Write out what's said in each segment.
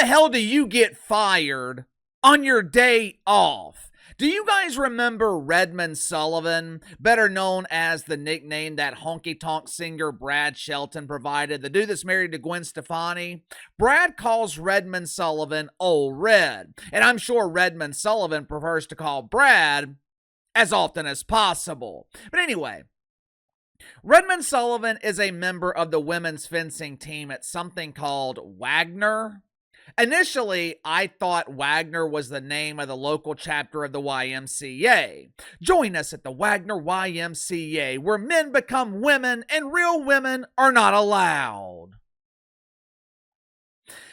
the hell do you get fired on your day off? Do you guys remember Redmond Sullivan, better known as the nickname that honky-tonk singer Brad Shelton provided, the dude that's married to Gwen Stefani? Brad calls Redmond Sullivan Old Red, and I'm sure Redmond Sullivan prefers to call Brad as often as possible. But anyway, Redmond Sullivan is a member of the women's fencing team at something called Wagner. Initially, I thought Wagner was the name of the local chapter of the YMCA. Join us at the Wagner YMCA, where men become women and real women are not allowed.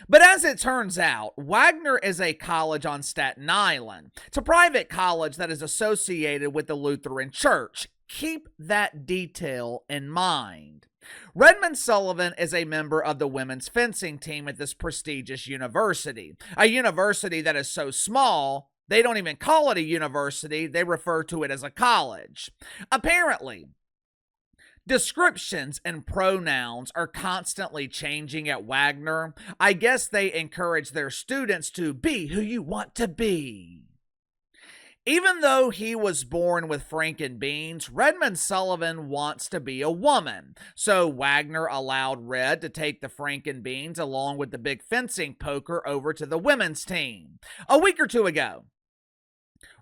But as it turns out, Wagner is a college on Staten Island. It's a private college that is associated with the Lutheran Church. Keep that detail in mind. Redmond Sullivan is a member of the women's fencing team at this prestigious university. A university that is so small, they don't even call it a university, they refer to it as a college. Apparently, descriptions and pronouns are constantly changing at Wagner. I guess they encourage their students to be who you want to be. Even though he was born with Franken beans, Redmond Sullivan wants to be a woman. So Wagner allowed Red to take the Franken beans along with the big fencing poker over to the women's team. A week or two ago,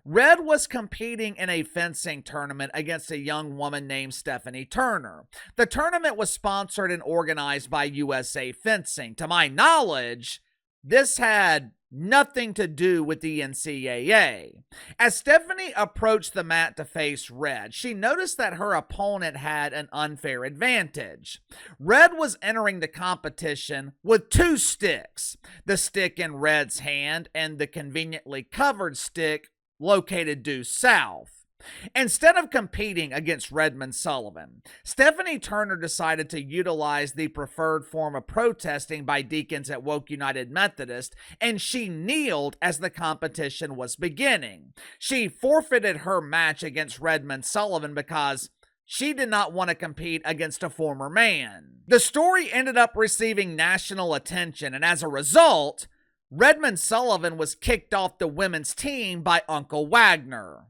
Red was competing in a fencing tournament against a young woman named Stephanie Turner. The tournament was sponsored and organized by USA Fencing. To my knowledge, this had nothing to do with the NCAA. As Stephanie approached the mat to face Red, she noticed that her opponent had an unfair advantage. Red was entering the competition with two sticks, the stick in Red's hand and the conveniently covered stick located due south. Instead of competing against Redmond Sullivan, Stephanie Turner decided to utilize the preferred form of protesting by deacons at Woke United Methodist, and she kneeled as the competition was beginning. She forfeited her match against Redmond Sullivan because she did not want to compete against a former man. The story ended up receiving national attention, and as a result, Redmond Sullivan was kicked off the women's team by Uncle Wagner.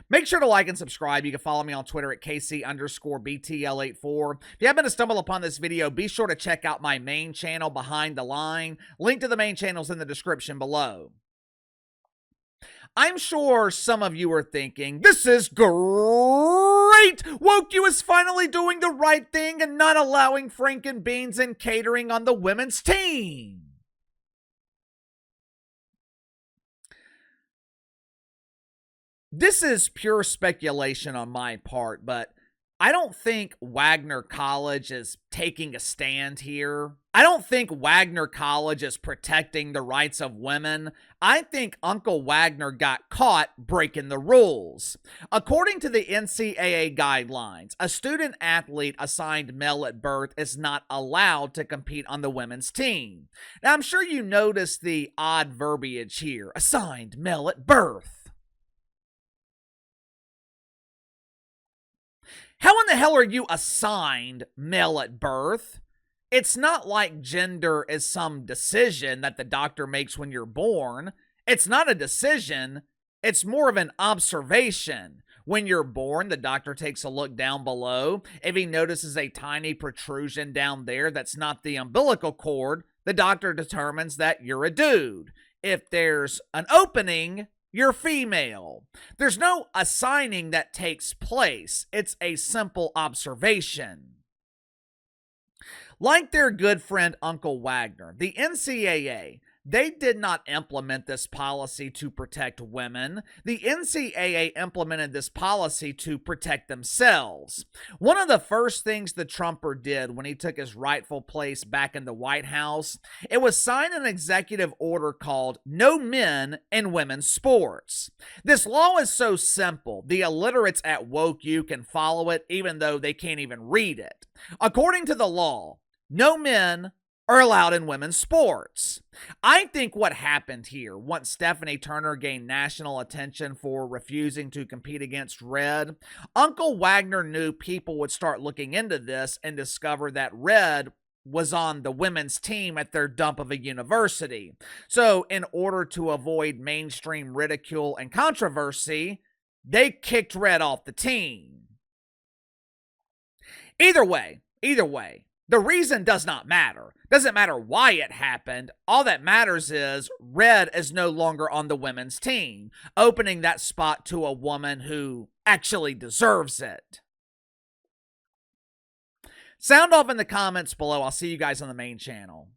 Make sure to like and subscribe. You can follow me on Twitter at KC_BTL84. If you happen to stumble upon this video, be sure to check out my main channel, Behind the Line. Link to the main channel is in the description below. I'm sure some of you are thinking, this is great! Woke U is finally doing the right thing and not allowing Franken beans and catering on the women's team. This is pure speculation on my part, but I don't think Wagner College is taking a stand here. I don't think Wagner College is protecting the rights of women. I think Uncle Wagner got caught breaking the rules. According to the NCAA guidelines, a student athlete assigned male at birth is not allowed to compete on the women's team. Now, I'm sure you noticed the odd verbiage here, assigned male at birth. How in the hell are you assigned male at birth? It's not like gender is some decision that the doctor makes when you're born. It's not a decision. It's more of an observation. When you're born, the doctor takes a look down below. If he notices a tiny protrusion down there that's not the umbilical cord, the doctor determines that you're a dude. If there's an opening, you're female. There's no assigning that takes place. It's a simple observation. Like their good friend Uncle Wagner, the NCAA, they did not implement this policy to protect women. The NCAA implemented this policy to protect themselves. One of the first things the Trumper did when he took his rightful place back in the White House, it was sign an executive order called No Men in Women's Sports. This law is so simple, the illiterates at Woke U can follow it even though they can't even read it. According to the law, no men are allowed in women's sports. I think what happened here, once Stephanie Turner gained national attention for refusing to compete against Red, Uncle Wagner knew people would start looking into this and discover that Red was on the women's team at their dump of a university. So, in order to avoid mainstream ridicule and controversy, they kicked Red off the team. Either way, the reason does not matter. Doesn't matter why it happened. All that matters is Red is no longer on the women's team, opening that spot to a woman who actually deserves it. Sound off in the comments below. I'll see you guys on the main channel.